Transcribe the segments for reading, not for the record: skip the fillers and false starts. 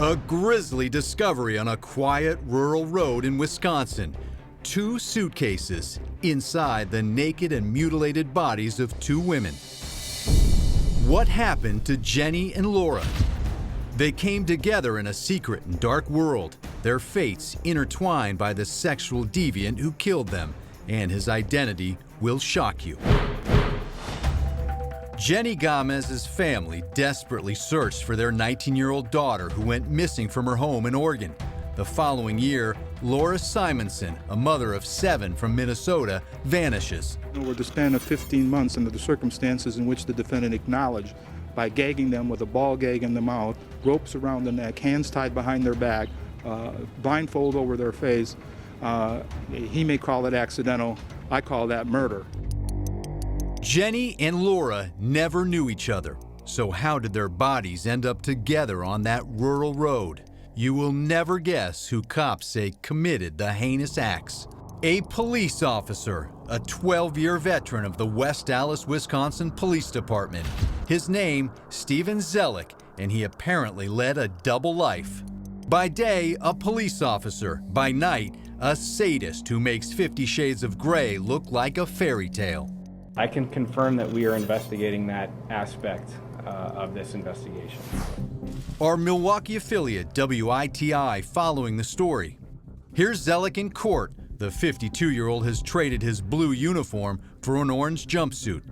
A grisly discovery on a quiet rural road in Wisconsin. 2 suitcases inside the naked and mutilated bodies of 2 women. What happened to Jenny and Laura? They came together in a secret and dark world, their fates intertwined by the sexual deviant who killed them, and his identity will shock you. Jenny Gomez's family desperately searched for their 19-year-old daughter who went missing from her home in Oregon. The following year, Laura Simonson, a mother of 7 from Minnesota, vanishes. Over the span of 15 months, under the circumstances in which the defendant acknowledged, by gagging them with a ball gag in the mouth, ropes around the neck, hands tied behind their back, blindfold over their face, he may call it accidental, I call that murder. Jenny and Laura never knew each other, so how did their bodies end up together on that rural road? You will never guess who cops say committed the heinous acts. A police officer, a 12-year veteran of the West Allis, Wisconsin Police Department. His name, Steven Zellick, and he apparently led a double life. By day, a police officer. By night, a sadist who makes 50 Shades of Grey look like a fairy tale. I can confirm that we are investigating that aspect of this investigation. Our Milwaukee affiliate, WITI, following the story. Here's Zellick in court. The 52-year-old has traded his blue uniform for an orange jumpsuit.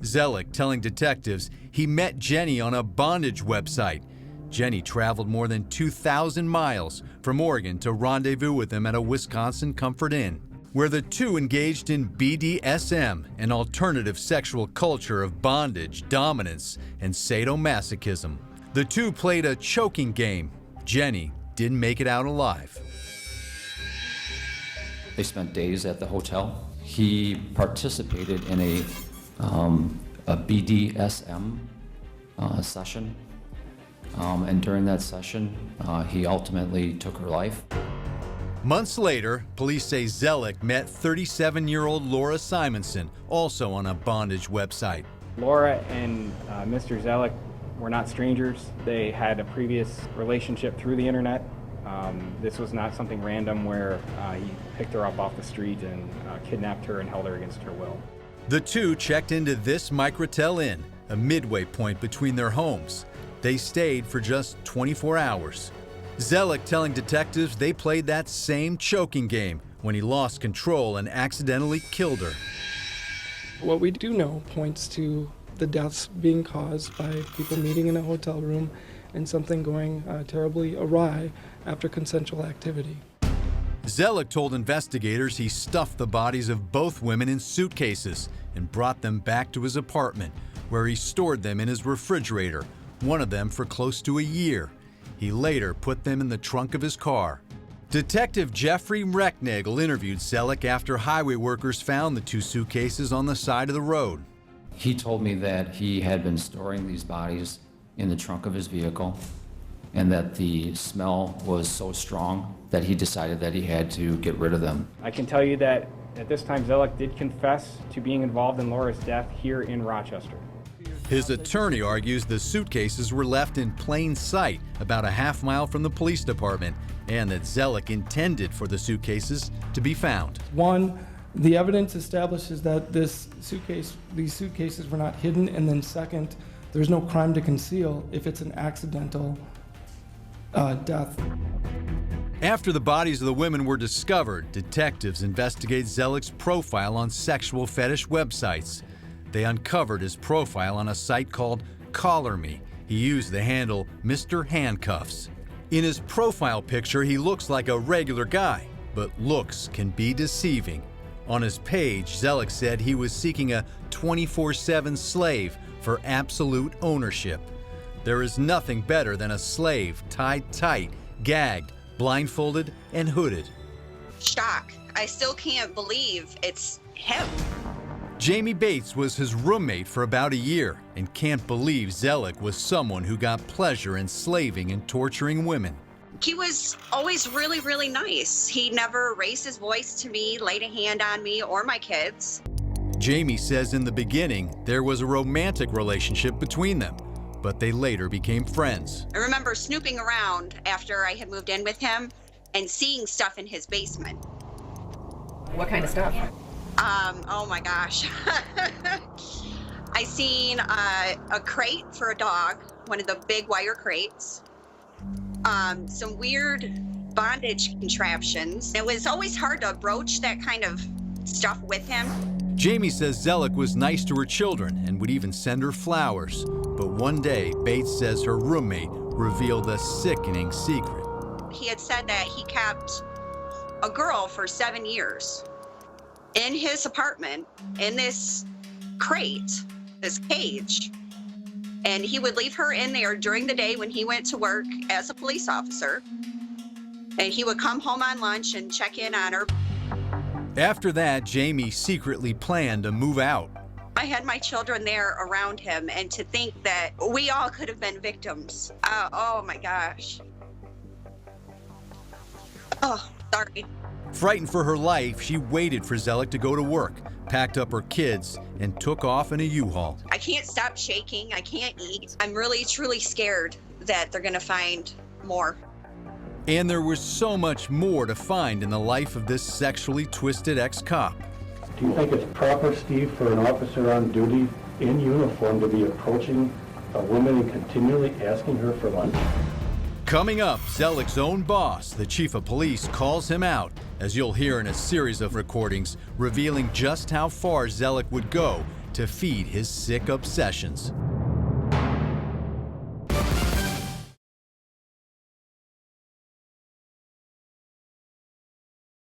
Zellick telling detectives he met Jenny on a bondage website. Jenny traveled more than 2,000 miles from Oregon to rendezvous with him at a Wisconsin Comfort Inn, where the two engaged in BDSM, an alternative sexual culture of bondage, dominance, and sadomasochism. The two played a choking game. Jenny didn't make it out alive. They spent days at the hotel. He participated in a BDSM session, and during that session, he ultimately took her life. Months later, police say Zellick met 37-year-old Laura Simonson, also on a bondage website. Laura and Mr. Zellick were not strangers. They had a previous relationship through the internet. This was not something random where he picked her up off the street and kidnapped her and held her against her will. The two checked into this Microtel Inn, a midway point between their homes. They stayed for just 24 hours. Zellick telling detectives they played that same choking game when he lost control and accidentally killed her. What we do know points to the deaths being caused by people meeting in a hotel room and something going terribly awry after consensual activity. Zellick told investigators he stuffed the bodies of both women in suitcases and brought them back to his apartment, where he stored them in his refrigerator, one of them for close to a year. He later put them in the trunk of his car. Detective Jeffrey Recknagel interviewed Zellick after highway workers found the 2 suitcases on the side of the road. He told me that he had been storing these bodies in the trunk of his vehicle, and that the smell was so strong that he decided that he had to get rid of them. I can tell you that at this time, Zellick did confess to being involved in Laura's death here in Rochester. His attorney argues the suitcases were left in plain sight about a half mile from the police department, and that Zellick intended for the suitcases to be found. One, the evidence establishes that these suitcases were not hidden, and then second, there's no crime to conceal if it's an accidental death. After the bodies of the women were discovered, detectives investigate Zellick's profile on sexual fetish websites. They uncovered his profile on a site called Collar Me. He used the handle Mr. Handcuffs. In his profile picture, he looks like a regular guy, but looks can be deceiving. On his page, Zellick said he was seeking a 24/7 slave for absolute ownership. There is nothing better than a slave tied tight, gagged, blindfolded, and hooded. Shock. I still can't believe it's him. Jamie Bates was his roommate for about a year and can't believe Zellick was someone who got pleasure in slaving and torturing women. He was always really, really nice. He never raised his voice to me, laid a hand on me or my kids. Jamie says in the beginning there was a romantic relationship between them, but they later became friends. I remember snooping around after I had moved in with him and seeing stuff in his basement. What kind of stuff? Oh my gosh. I seen a crate for a dog, one of the big wire crates. Some weird bondage contraptions. It was always hard to broach that kind of stuff with him. Jamie says Zellick was nice to her children and would even send her flowers. But one day, Bates says her roommate revealed a sickening secret. He had said that he kept a girl for 7 years in his apartment in this crate, this cage. And he would leave her in there during the day when he went to work as a police officer. And he would come home on lunch and check in on her. After that, Jamie secretly planned to move out. I had my children there around him, and to think that we all could have been victims. Oh my gosh. Oh, sorry. Frightened for her life, she waited for Zellick to go to work, packed up her kids, and took off in a U-Haul. I can't stop shaking. I can't eat. I'm really, truly scared that they're going to find more. And there was so much more to find in the life of this sexually twisted ex-cop. Do you think it's proper, Steve, for an officer on duty in uniform to be approaching a woman and continually asking her for lunch? Coming up, Zellick's own boss, the chief of police, calls him out, as you'll hear in a series of recordings revealing just how far Zellick would go to feed his sick obsessions.